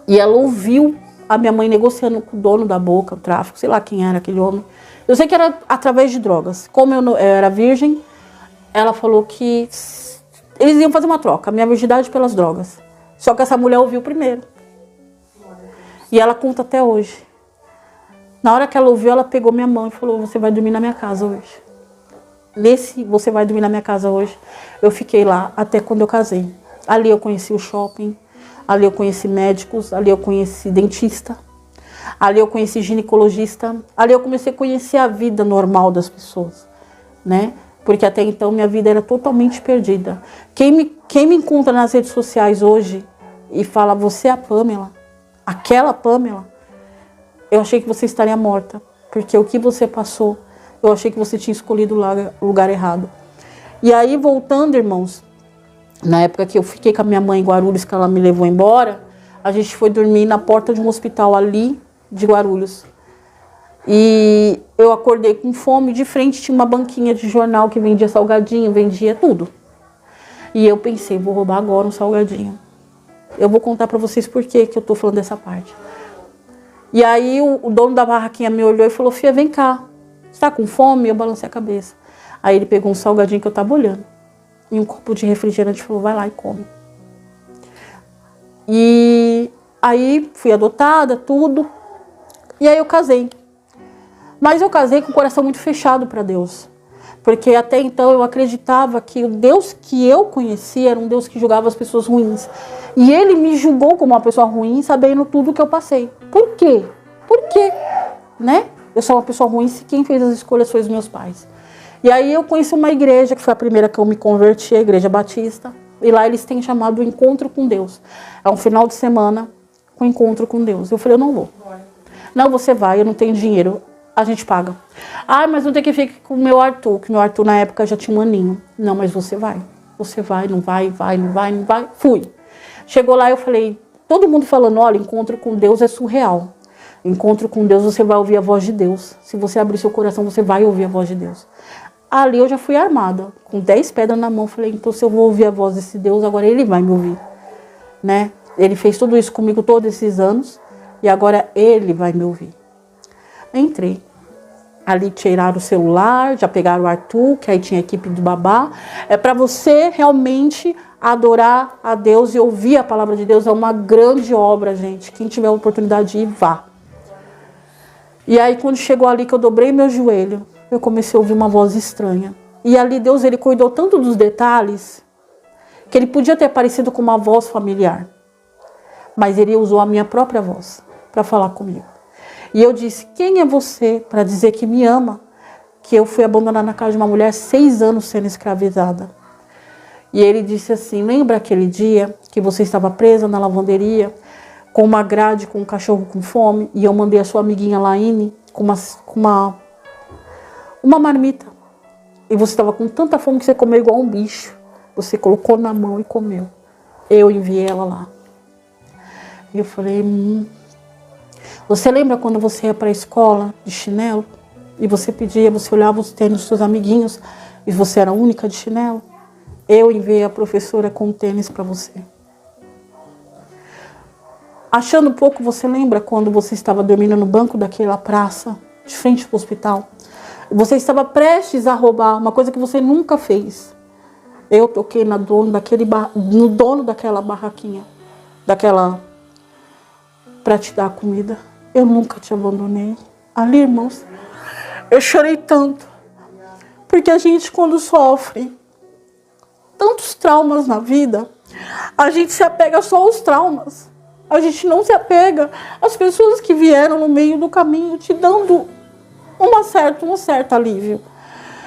E ela ouviu a minha mãe negociando com o dono da boca, o tráfico, sei lá quem era aquele homem. Eu sei que era através de drogas. Como eu era virgem, ela falou que eles iam fazer uma troca, minha virgindade pelas drogas. Só que essa mulher ouviu primeiro. E ela conta até hoje. Na hora que ela ouviu, ela pegou minha mão e falou: você vai dormir na minha casa hoje. Nesse você vai dormir na minha casa hoje, eu fiquei lá até quando eu casei. Ali eu conheci o shopping, ali eu conheci médicos, ali eu conheci dentista, ali eu conheci ginecologista, ali eu comecei a conhecer a vida normal das pessoas, né? Porque até então minha vida era totalmente perdida. Quem me encontra nas redes sociais hoje e fala: você é a Pamela, aquela Pamela, eu achei que você estaria morta, porque o que você passou, eu achei que você tinha escolhido o lugar errado. E aí, voltando, irmãos, na época que eu fiquei com a minha mãe em Guarulhos, que ela me levou embora, a gente foi dormir na porta de um hospital ali de Guarulhos. E eu acordei com fome, de frente tinha uma banquinha de jornal que vendia salgadinho, vendia tudo. E eu pensei, vou roubar agora um salgadinho. Eu vou contar pra vocês por que eu tô falando dessa parte. E aí o dono da barraquinha me olhou e falou, filha, vem cá, você tá com fome? Eu balancei a cabeça. Aí ele pegou um salgadinho que eu tava olhando e um copo de refrigerante e falou, vai lá e come. E aí fui adotada, tudo. E aí eu casei. Mas eu casei com o coração muito fechado para Deus. Porque até então eu acreditava que o Deus que eu conhecia era um Deus que julgava as pessoas ruins. E ele me julgou como uma pessoa ruim, sabendo tudo que eu passei. Por quê? Por quê? Né? Eu sou uma pessoa ruim se quem fez as escolhas foi os meus pais. E aí eu conheci uma igreja, que foi a primeira que eu me converti, a Igreja Batista. E lá eles têm chamado Encontro com Deus. É um final de semana com Encontro com Deus. Eu falei, eu não vou. Não, você vai, eu não tenho dinheiro. A gente paga. Ah, mas não tem que ficar com o meu Arthur, que meu Arthur na época já tinha um aninho. Não, mas você vai. Você vai, não vai, vai, não vai, não vai. Fui. Chegou lá, eu falei, todo mundo falando, olha, encontro com Deus é surreal. Encontro com Deus, você vai ouvir a voz de Deus. Se você abrir seu coração, você vai ouvir a voz de Deus. Ali eu já fui armada, com 10 pedras na mão. Falei, então se eu vou ouvir a voz desse Deus, agora ele vai me ouvir. Né? Ele fez tudo isso comigo todos esses anos e agora ele vai me ouvir. Entrei. Ali tiraram o celular, já pegaram o Arthur, que aí tinha a equipe do babá. É para você realmente adorar a Deus e ouvir a palavra de Deus. É uma grande obra, gente. Quem tiver a oportunidade de ir, vá. E aí quando chegou ali que eu dobrei meu joelho, eu comecei a ouvir uma voz estranha. E ali Deus, ele cuidou tanto dos detalhes, que ele podia ter parecido com uma voz familiar. Mas ele usou a minha própria voz para falar comigo. E eu disse, quem é você para dizer que me ama? Que eu fui abandonada na casa de uma mulher 6 anos sendo escravizada. E ele disse assim, lembra aquele dia que você estava presa na lavanderia, com uma grade, com um cachorro com fome, e eu mandei a sua amiguinha Laine com uma marmita. E você estava com tanta fome que você comeu igual um bicho. Você colocou na mão e comeu. Eu enviei ela lá. E eu falei, Você lembra quando você ia para a escola de chinelo? E você pedia, você olhava os tênis dos seus amiguinhos e você era a única de chinelo? Eu enviei a professora com tênis para você. Achando pouco, você lembra quando você estava dormindo no banco daquela praça, de frente ao hospital? Você estava prestes a roubar uma coisa que você nunca fez. Eu toquei no dono daquela barraquinha, para te dar comida. Eu nunca te abandonei. Ali, irmãos, eu chorei tanto. Porque a gente, quando sofre tantos traumas na vida, a gente se apega só aos traumas. A gente não se apega às pessoas que vieram no meio do caminho te dando um certo alívio.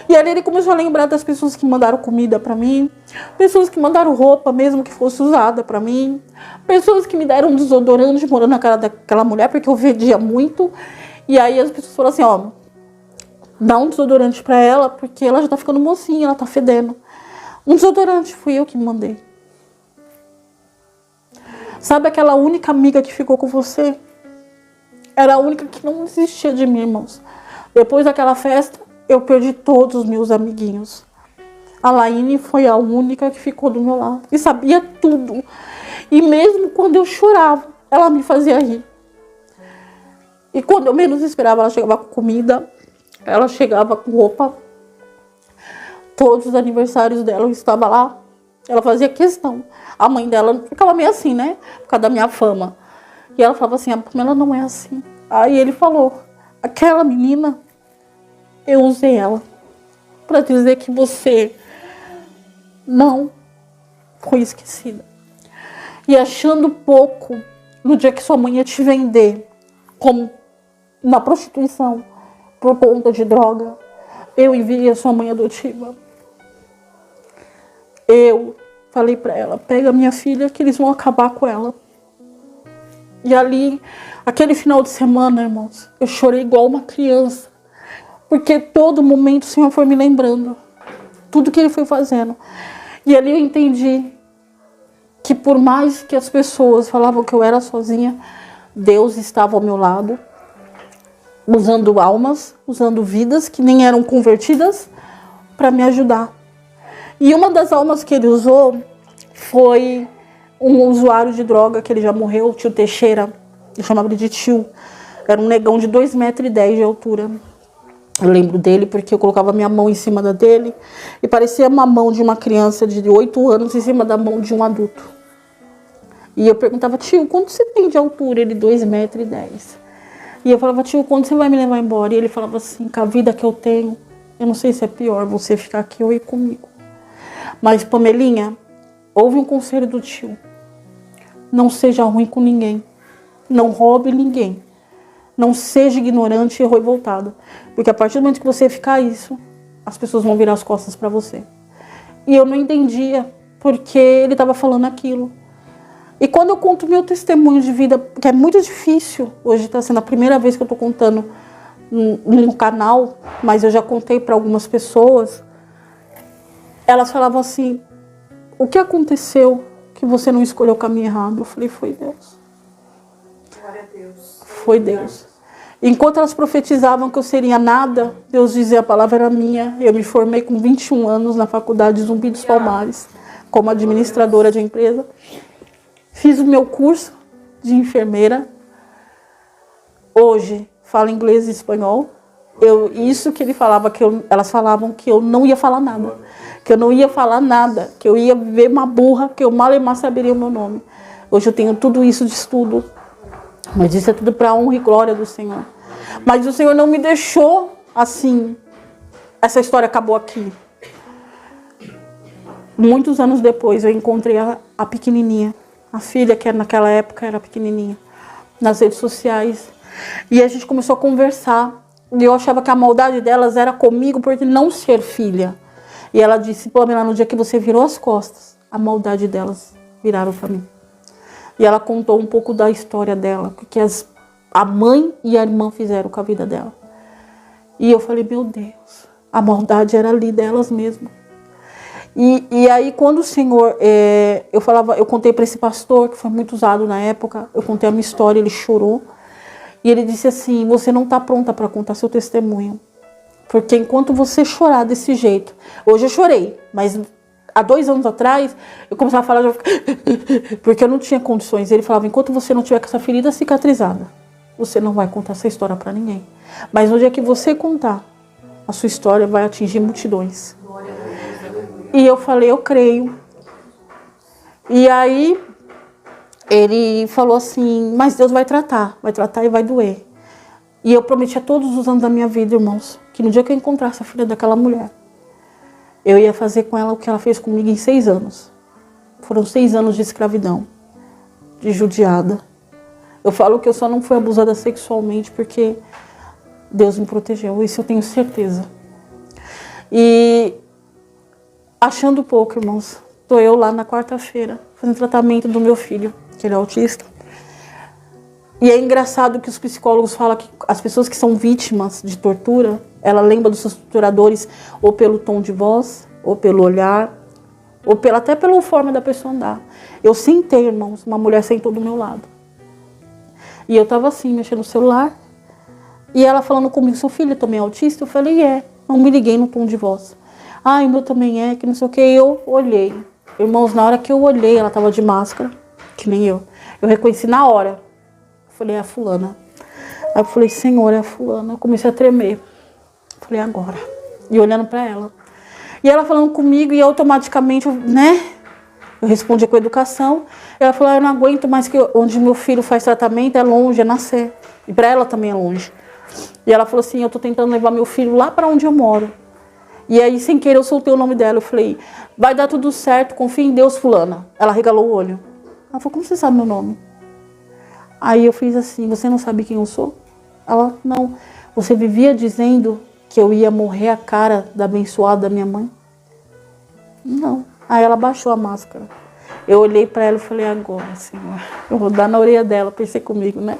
E ali ele começou a lembrar das pessoas que mandaram comida para mim, pessoas que mandaram roupa, mesmo que fosse usada para mim, pessoas que me deram um desodorante morando na cara daquela mulher, porque eu fedia muito. E aí as pessoas falaram assim, ó, dá um desodorante para ela, porque ela já tá ficando mocinha, ela tá fedendo. Um desodorante, fui eu que mandei. Sabe aquela única amiga que ficou com você? Era a única que não desistia de mim, irmãos. Depois daquela festa, eu perdi todos os meus amiguinhos. A Laine foi a única que ficou do meu lado. E sabia tudo. E mesmo quando eu chorava, ela me fazia rir. E quando eu menos esperava, ela chegava com comida. Ela chegava com roupa. Todos os aniversários dela eu estava lá. Ela fazia questão. A mãe dela ficava meio assim, né? Por causa da minha fama. E ela falava assim, a Pamela não é assim. Aí ele falou, aquela menina, eu usei ela para dizer que você não foi esquecida. E achando pouco, no dia que sua mãe ia te vender como na prostituição por conta de droga, eu enviei a sua mãe adotiva. Eu falei para ela, pega minha filha que eles vão acabar com ela. E ali, aquele final de semana, irmãos, eu chorei igual uma criança. Porque todo momento o Senhor foi me lembrando. Tudo que Ele foi fazendo. E ali eu entendi que por mais que as pessoas falavam que eu era sozinha, Deus estava ao meu lado. usando almas, usando vidas que nem eram convertidas para me ajudar. E uma das almas que ele usou foi um usuário de droga que ele já morreu, o tio Teixeira. Eu chamava ele de tio. Era um negão de 2,10 metros de altura. Eu lembro dele porque eu colocava minha mão em cima da dele e parecia uma mão de uma criança de 8 anos em cima da mão de um adulto. E eu perguntava, tio, quanto você tem de altura? Ele, 2,10 metros. E eu falava, tio, quando você vai me levar embora? E ele falava assim, com a vida que eu tenho, eu não sei se é pior você ficar aqui ou ir comigo. Mas, Pamelinha, ouve um conselho do tio. Não seja ruim com ninguém. Não roube ninguém. Não seja ignorante e revoltado. Porque a partir do momento que você ficar isso, as pessoas vão virar as costas para você. E eu não entendia porque ele estava falando aquilo. E quando eu conto meu testemunho de vida, que é muito difícil, hoje está sendo a primeira vez que eu estou contando no canal, mas eu já contei para algumas pessoas, elas falavam assim, o que aconteceu que você não escolheu o caminho errado? Eu falei, foi Deus. Glória a Deus. Foi Deus. Enquanto elas profetizavam que eu seria nada, Deus dizia, a palavra era minha. Eu me formei com 21 anos na faculdade de Zumbi dos Palmares, como administradora de empresa. Fiz o meu curso de enfermeira. Hoje falo inglês e espanhol. Isso que ele falava, elas falavam que eu não ia falar nada. Que eu não ia falar nada. Que eu ia ver uma burra, que eu mal e mal saberia o meu nome. Hoje eu tenho tudo isso de estudo. Mas isso é tudo para a honra e glória do Senhor. Mas o Senhor não me deixou assim. Essa história acabou aqui. Muitos anos depois eu encontrei a pequenininha. A filha, que naquela época era pequenininha, nas redes sociais. E a gente começou a conversar. E eu achava que a maldade delas era comigo por não ser filha. E ela disse, Pamela, no dia que você virou as costas, a maldade delas viraram para mim. E ela contou um pouco da história dela, o que a mãe e a irmã fizeram com a vida dela. E eu falei, meu Deus, a maldade era ali delas mesmo. E aí quando o Senhor, eu contei para esse pastor, que foi muito usado na época, eu contei a minha história, ele chorou. E ele disse assim, você não está pronta para contar seu testemunho. Porque enquanto você chorar desse jeito, hoje eu chorei, mas há 2 anos atrás, eu começava a falar, porque eu não tinha condições. Ele falava, enquanto você não tiver com essa ferida cicatrizada, você não vai contar essa história para ninguém. Mas no dia que você contar, a sua história vai atingir multidões. E eu falei, eu creio. E aí, ele falou assim, mas Deus vai tratar e vai doer. E eu prometi a todos os anos da minha vida, irmãos, que no dia que eu encontrasse a filha daquela mulher, eu ia fazer com ela o que ela fez comigo em 6 anos. Foram 6 anos de escravidão, de judiada. Eu falo que eu só não fui abusada sexualmente porque Deus me protegeu, isso eu tenho certeza. E achando pouco, irmãos, estou eu lá na quarta-feira, fazendo tratamento do meu filho, que ele é autista. E é engraçado que os psicólogos falam que as pessoas que são vítimas de tortura, ela lembra dos seus torturadores ou pelo tom de voz, ou pelo olhar, ou até pela forma da pessoa andar. Eu sentei, irmãos, uma mulher sentou do meu lado. E eu estava assim, mexendo no celular, e ela falando comigo, seu filho também é autista? Eu falei, é. Não me liguei no tom de voz. Ah, o meu também é, que não sei o que. Eu olhei. Irmãos, na hora que eu olhei, ela estava de máscara, que nem eu. Eu reconheci na hora. Falei, é a fulana. Aí eu falei, Senhor, é a fulana. Eu comecei a tremer. Falei, agora. E olhando para ela. E ela falando comigo e automaticamente, né? Eu respondi com educação. Ela falou, eu não aguento mais que onde meu filho faz tratamento é longe, é nascer. E para ela também é longe. E ela falou assim, eu tô tentando levar meu filho lá para onde eu moro. E aí, sem querer, eu soltei o nome dela. Eu falei, vai dar tudo certo, confia em Deus, fulana. Ela regalou o olho. Ela falou, como você sabe meu nome? Aí eu fiz assim, você não sabe quem eu sou? Ela, não. Você vivia dizendo que eu ia morrer a cara da abençoada da minha mãe? Não. Aí ela baixou a máscara. Eu olhei para ela e falei, agora, Senhor, eu vou dar na orelha dela, pensei comigo, né?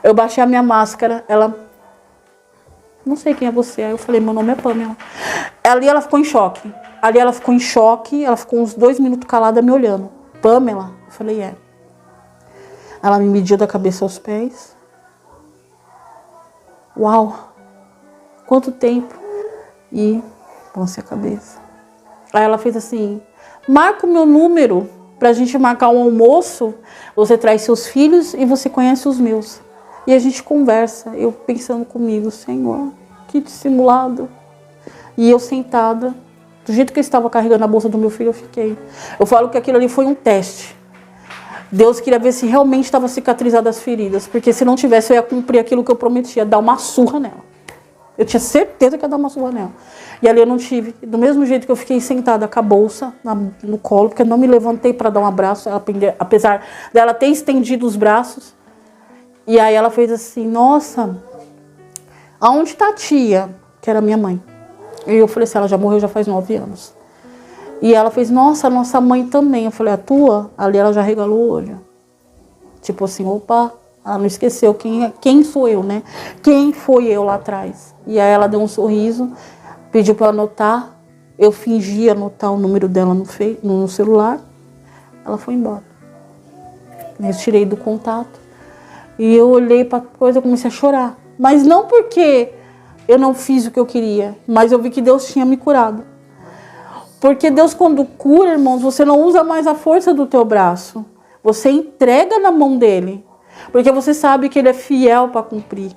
Eu baixei a minha máscara, ela, não sei quem é você. Aí eu falei, meu nome é Pamela. Ali ela ficou em choque. Ela ficou uns 2 minutos calada me olhando. Pamela? Eu falei, é. Ela me mediu da cabeça aos pés. Uau, quanto tempo? E balançei a cabeça. Aí ela fez assim, marca o meu número pra gente marcar um almoço, você traz seus filhos e você conhece os meus. E a gente conversa, eu pensando comigo, Senhor, que dissimulado. E eu sentada, do jeito que eu estava carregando a bolsa do meu filho, eu fiquei. Eu falo que aquilo ali foi um teste. Deus queria ver se realmente estava cicatrizada as feridas, porque se não tivesse, eu ia cumprir aquilo que eu prometia, dar uma surra nela. Eu tinha certeza que ia dar uma surra nela. E ali eu não tive. Do mesmo jeito que eu fiquei sentada com a bolsa no colo, porque eu não me levantei para dar um abraço, apesar dela ter estendido os braços. E aí ela fez assim, nossa, aonde está a tia? Que era minha mãe. E eu falei assim, ela já morreu já faz 9 anos. E ela fez, nossa, a nossa mãe também. Eu falei, a tua? Ali ela já regalou o olho. Tipo assim, opa, ela não esqueceu quem sou eu, né? Quem foi eu lá atrás? E aí ela deu um sorriso, pediu para eu anotar. Eu fingi anotar o número dela no celular. Ela foi embora. Eu tirei do contato. E eu olhei para a coisa e comecei a chorar. Mas não porque eu não fiz o que eu queria, mas eu vi que Deus tinha me curado. Porque Deus, quando cura, irmãos, você não usa mais a força do teu braço. Você entrega na mão dele. Porque você sabe que ele é fiel para cumprir.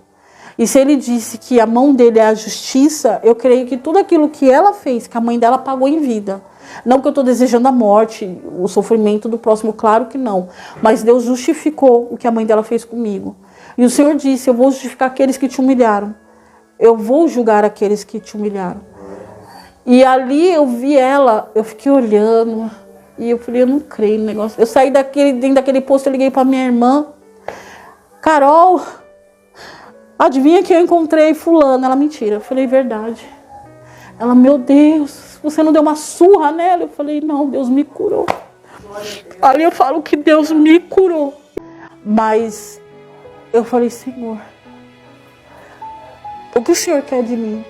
E se ele disse que a mão dele é a justiça, eu creio que tudo aquilo que ela fez, que a mãe dela pagou em vida. Não que eu estou desejando a morte, o sofrimento do próximo, claro que não. Mas Deus justificou o que a mãe dela fez comigo. E o Senhor disse, eu vou justificar aqueles que te humilharam. Eu vou julgar aqueles que te humilharam. E ali eu vi ela, eu fiquei olhando. E eu falei, eu não creio no negócio. Eu saí dentro daquele posto, eu liguei para minha irmã. Carol, adivinha que eu encontrei fulano? Ela, mentira. Eu falei, verdade. Ela, meu Deus, você não deu uma surra nela? Eu falei, não, Deus me curou. Ali eu falo que Deus me curou. Mas eu falei, Senhor, o que o Senhor quer de mim?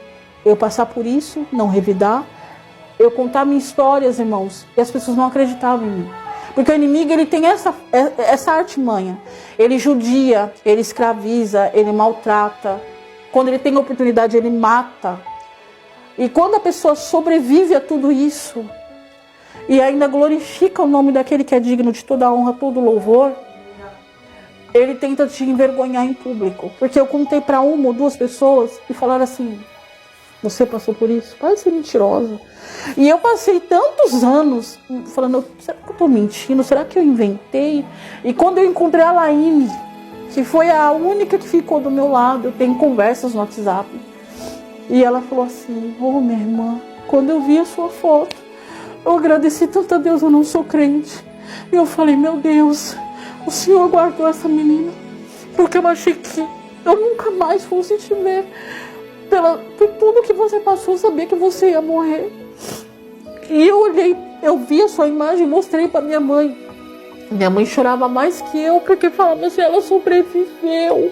Eu passar por isso, não revidar, eu contar minhas histórias, irmãos, e as pessoas não acreditavam em mim. Porque o inimigo, ele tem essa artimanha. Ele judia, ele escraviza, ele maltrata. Quando ele tem oportunidade, ele mata. E quando a pessoa sobrevive a tudo isso, e ainda glorifica o nome daquele que é digno de toda a honra, todo louvor, ele tenta te envergonhar em público. Porque eu contei para 1 ou 2 pessoas e falaram assim, você passou por isso? Parece ser mentirosa. E eu passei tantos anos falando, será que eu estou mentindo? Será que eu inventei? E quando eu encontrei a Laine, que foi a única que ficou do meu lado, eu tenho conversas no WhatsApp. E ela falou assim, ô minha irmã, quando eu vi a sua foto, eu agradeci tanto a Deus, eu não sou crente. E eu falei, meu Deus, o Senhor guardou essa menina. Porque eu achei que eu nunca mais fosse te ver. Por tudo que você passou, eu sabia que você ia morrer. E eu olhei, eu vi a sua imagem e mostrei para minha mãe. Minha mãe chorava mais que eu, porque falava assim, ela sobreviveu.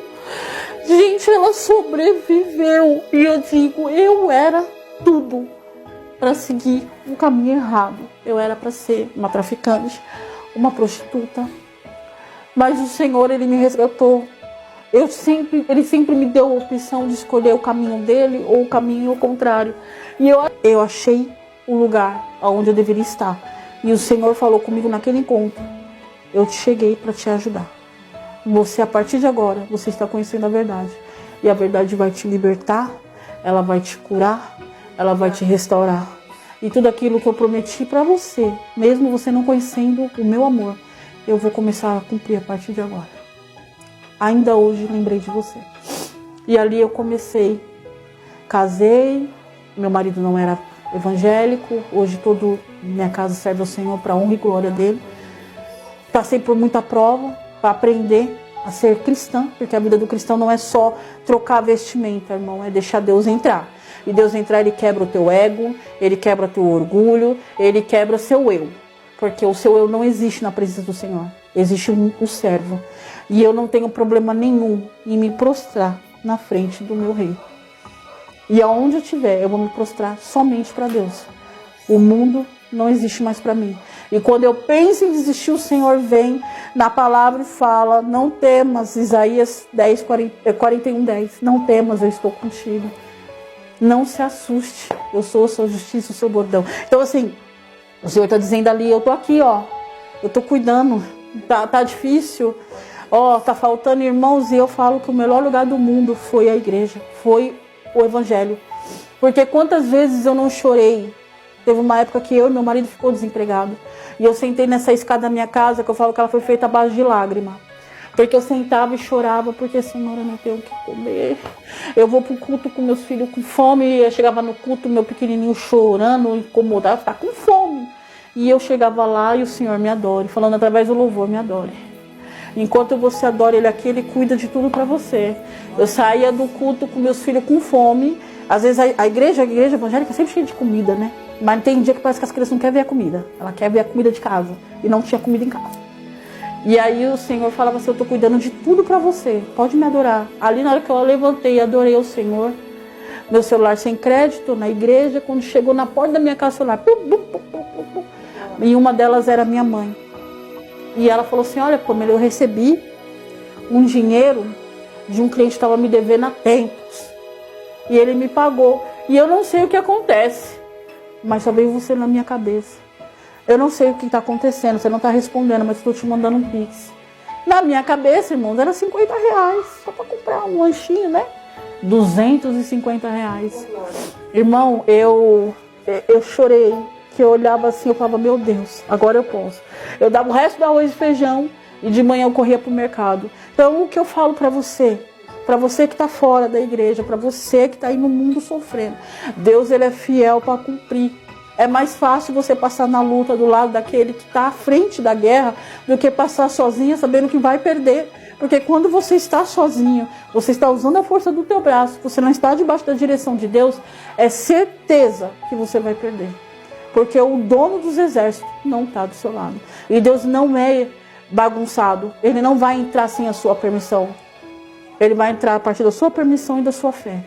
Gente, ela sobreviveu. E eu digo, eu era tudo para seguir um caminho errado. Eu era para ser uma traficante, uma prostituta. Mas o Senhor, ele me resgatou. Ele sempre me deu a opção de escolher o caminho dele ou o caminho ao contrário. E eu achei o lugar onde eu deveria estar. E o Senhor falou comigo naquele encontro, eu te cheguei para te ajudar. Você, a partir de agora, você está conhecendo a verdade. E a verdade vai te libertar, ela vai te curar, ela vai te restaurar. E tudo aquilo que eu prometi para você, mesmo você não conhecendo o meu amor, eu vou começar a cumprir a partir de agora. Ainda hoje lembrei de você. E ali eu comecei. Casei, meu marido não era evangélico, hoje toda minha casa serve ao Senhor para a honra e glória dele. Passei por muita prova para aprender a ser cristã, porque a vida do cristão não é só trocar a vestimenta, irmão, é deixar Deus entrar. E Deus entrar, ele quebra o teu ego, ele quebra o teu orgulho, ele quebra o seu eu. Porque o seu eu não existe na presença do Senhor. Existe o servo. E eu não tenho problema nenhum em me prostrar na frente do meu rei. E aonde eu estiver, eu vou me prostrar somente para Deus. O mundo não existe mais para mim. E quando eu penso em desistir, o Senhor vem na palavra e fala, não temas, Isaías 41:10, não temas, eu estou contigo. Não se assuste, eu sou a sua justiça, o seu bordão. Então assim, o Senhor está dizendo ali, eu estou aqui, ó, eu estou cuidando, tá difícil, ó, tá faltando irmãos, e eu falo que o melhor lugar do mundo foi a igreja, foi o evangelho. Porque quantas vezes eu não chorei. Teve uma época que eu e meu marido ficou desempregado. E eu sentei nessa escada da minha casa, que eu falo que ela foi feita à base de lágrima. Porque eu sentava e chorava, porque Senhor, eu não tenho o que comer. Eu vou pro culto com meus filhos com fome. Eu chegava no culto, meu pequenininho chorando, incomodado, tá com fome. E eu chegava lá e o Senhor me adore, falando através do louvor, me adore. Enquanto você adora Ele aqui, Ele cuida de tudo para você. Eu saía do culto com meus filhos com fome. Às vezes a igreja evangélica é sempre cheia de comida, né? Mas tem dia que parece que as crianças não querem ver a comida. Ela quer ver a comida de casa. E não tinha comida em casa. E aí o Senhor falava assim, eu estou cuidando de tudo para você. Pode me adorar. Ali na hora que eu levantei e adorei o Senhor, meu celular sem crédito, na igreja, quando chegou na porta da minha casa, o celular... E uma delas era minha mãe. E ela falou assim, olha, Pamela, eu recebi um dinheiro de um cliente que estava me devendo há tempos. E ele me pagou. E eu não sei o que acontece. Mas só veio você na minha cabeça. Eu não sei o que está acontecendo. Você não está respondendo, mas estou te mandando um pix. Na minha cabeça, irmãos, era R$50. Só para comprar um lanchinho, né? R$250. Irmão, eu chorei. Que eu olhava assim, eu falava, meu Deus, agora eu posso. Eu dava o resto do arroz e feijão. E de manhã eu corria para o mercado. Então, o que eu falo para você que está fora da igreja, para você que está aí no mundo sofrendo, Deus, Ele é fiel para cumprir. É mais fácil você passar na luta do lado daquele que está à frente da guerra do que passar sozinha sabendo que vai perder. Porque quando você está sozinho, você está usando a força do teu braço, você não está debaixo da direção de Deus, é certeza que você vai perder. Porque o dono dos exércitos não está do seu lado. E Deus não é bagunçado. Ele não vai entrar sem a sua permissão. Ele vai entrar a partir da sua permissão e da sua fé.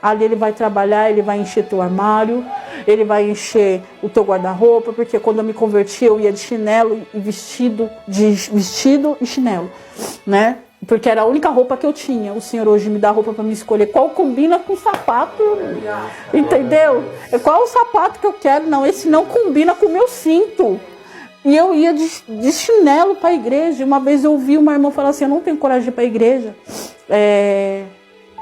Ali Ele vai trabalhar, Ele vai encher teu armário, Ele vai encher o teu guarda-roupa, porque quando eu me converti eu ia de chinelo e vestido e chinelo, né? Porque era a única roupa que eu tinha. O Senhor hoje me dá roupa para me escolher qual combina com o sapato. Entendeu? Qual o sapato que eu quero? Não, esse não combina com o meu cinto. E eu ia de chinelo para a igreja. Uma vez eu ouvi uma irmã falar assim, eu não tenho coragem de ir para a igreja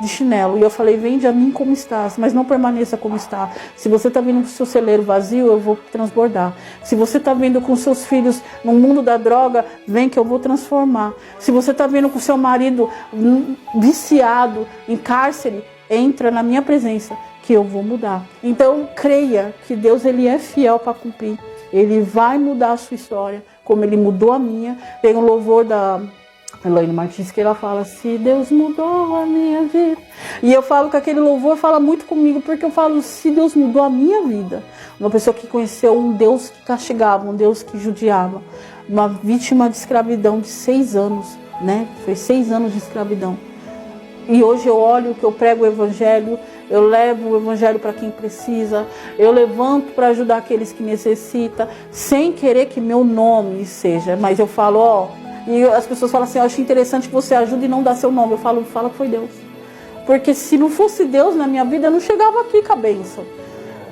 de chinelo. E eu falei, vende a mim como estás, mas não permaneça como está. Se você está vindo com o seu celeiro vazio, eu vou transbordar. Se você está vindo com seus filhos no mundo da droga, vem que eu vou transformar. Se você está vindo com seu marido viciado em cárcere, entra na minha presença que eu vou mudar. Então creia que Deus, Ele é fiel para cumprir. Ele vai mudar a sua história, como Ele mudou a minha. Tem um louvor da Elaine Martins que ela fala, se Deus mudou a minha vida. E eu falo que aquele louvor fala muito comigo, porque eu falo, se Deus mudou a minha vida. Uma pessoa que conheceu um Deus que castigava, um Deus que judiava. Uma vítima de escravidão de 6 anos, né? Foi 6 anos de escravidão. E hoje eu olho que eu prego o evangelho, eu levo o evangelho para quem precisa, eu levanto para ajudar aqueles que necessitam, sem querer que meu nome seja. Mas eu falo, ó, e as pessoas falam assim, eu acho interessante que você ajude e não dá seu nome. Eu falo, fala que foi Deus. Porque se não fosse Deus na minha vida, eu não chegava aqui com a bênção.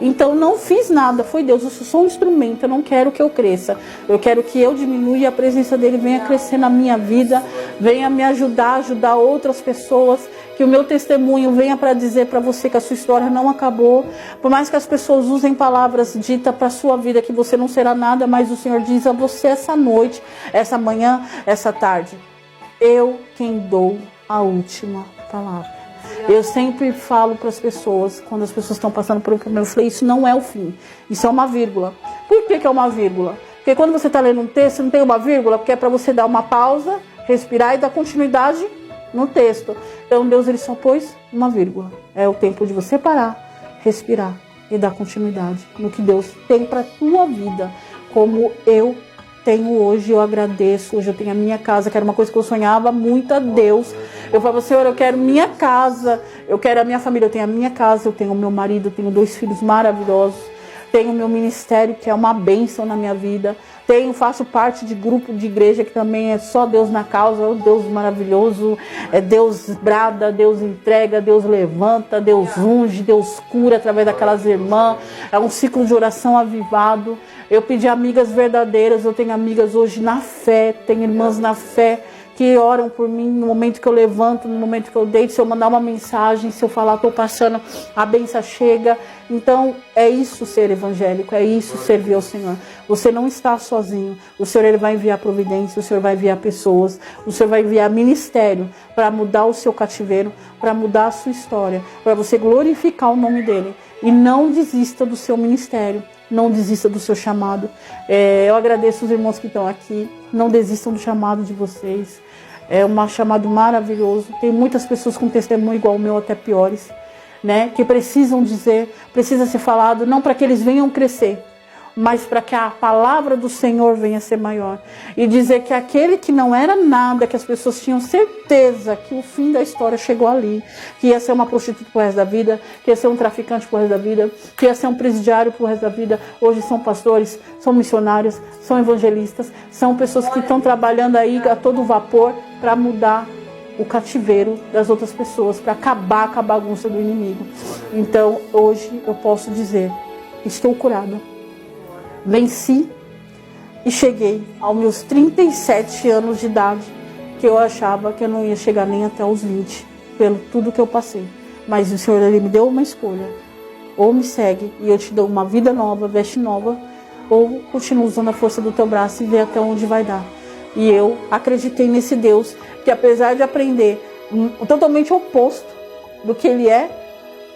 Então não fiz nada, foi Deus. Eu sou só um instrumento, eu não quero que eu cresça. Eu quero que eu diminua e a presença dele venha crescer na minha vida, venha me ajudar outras pessoas, que o meu testemunho venha para dizer para você que a sua história não acabou. Por mais que as pessoas usem palavras ditas para a sua vida, que você não será nada, mas o Senhor diz a você essa noite, essa manhã, essa tarde, eu quem dou a última palavra. Eu sempre falo para as pessoas, quando as pessoas estão passando por um problema, eu falei, isso não é o fim, isso é uma vírgula. Por que é uma vírgula? Porque quando você está lendo um texto, não tem uma vírgula, porque é para você dar uma pausa, respirar e dar continuidade no texto. Então Deus, Ele só pôs uma vírgula. É o tempo de você parar, respirar e dar continuidade no que Deus tem para a tua vida, como eu tenho hoje. Eu agradeço, hoje eu tenho a minha casa, que era uma coisa que eu sonhava muito a Deus. Eu falava, Senhor, eu quero minha casa, eu quero a minha família, eu tenho a minha casa, eu tenho o meu marido, eu tenho 2 filhos maravilhosos, tenho meu ministério, que é uma bênção na minha vida. Faço parte de grupo de igreja que também é só Deus na causa, é um Deus maravilhoso, é Deus brada, Deus entrega, Deus levanta, Deus unge, Deus cura através daquelas irmãs, é um ciclo de oração avivado. Eu pedi amigas verdadeiras, eu tenho amigas hoje na fé, tenho irmãs na fé, que oram por mim no momento que eu levanto, no momento que eu deito, se eu mandar uma mensagem, se eu falar, estou passando, a benção chega. Então, é isso ser evangélico, é isso servir ao Senhor. Você não está sozinho, o Senhor ele vai enviar providência, o Senhor vai enviar pessoas, o Senhor vai enviar ministério para mudar o seu cativeiro, para mudar a sua história, para você glorificar o nome dele. E não desista do seu ministério, não desista do seu chamado. Eu agradeço os irmãos que estão aqui, não desistam do chamado de vocês. É um chamado maravilhoso. Tem muitas pessoas com testemunho igual o meu, até piores, né? Que precisam dizer, precisa ser falado, não para que eles venham crescer, mas para que a palavra do Senhor venha ser maior. E dizer que aquele que não era nada, que as pessoas tinham certeza que o fim da história chegou ali, que ia ser uma prostituta pro resto da vida, que ia ser um traficante pro resto da vida, que ia ser um presidiário pro resto da vida. Hoje são pastores, são missionários, são evangelistas, são pessoas que estão trabalhando aí a todo vapor para mudar o cativeiro das outras pessoas, para acabar com a bagunça do inimigo. Então, hoje eu posso dizer, estou curada. Venci e cheguei aos meus 37 anos de idade, que eu achava que eu não ia chegar nem até os 20, pelo tudo que eu passei. Mas o Senhor ele me deu uma escolha. Ou me segue e eu te dou uma vida nova, veste nova, ou continua usando a força do teu braço e vê até onde vai dar. E eu acreditei nesse Deus, que apesar de aprender totalmente oposto do que ele é,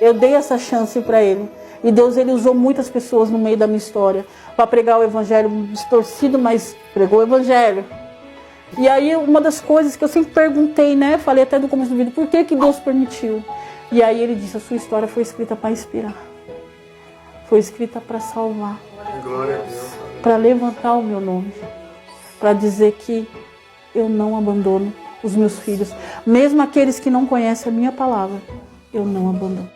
eu dei essa chance para ele. E Deus ele usou muitas pessoas no meio da minha história para pregar o evangelho distorcido, mas pregou o evangelho. E aí uma das coisas que eu sempre perguntei, né, falei até no começo do vídeo, por que Deus permitiu? E aí ele disse, a sua história foi escrita para inspirar. Foi escrita para salvar. Para levantar o meu nome. Para dizer que eu não abandono os meus filhos. Mesmo aqueles que não conhecem a minha palavra, eu não abandono.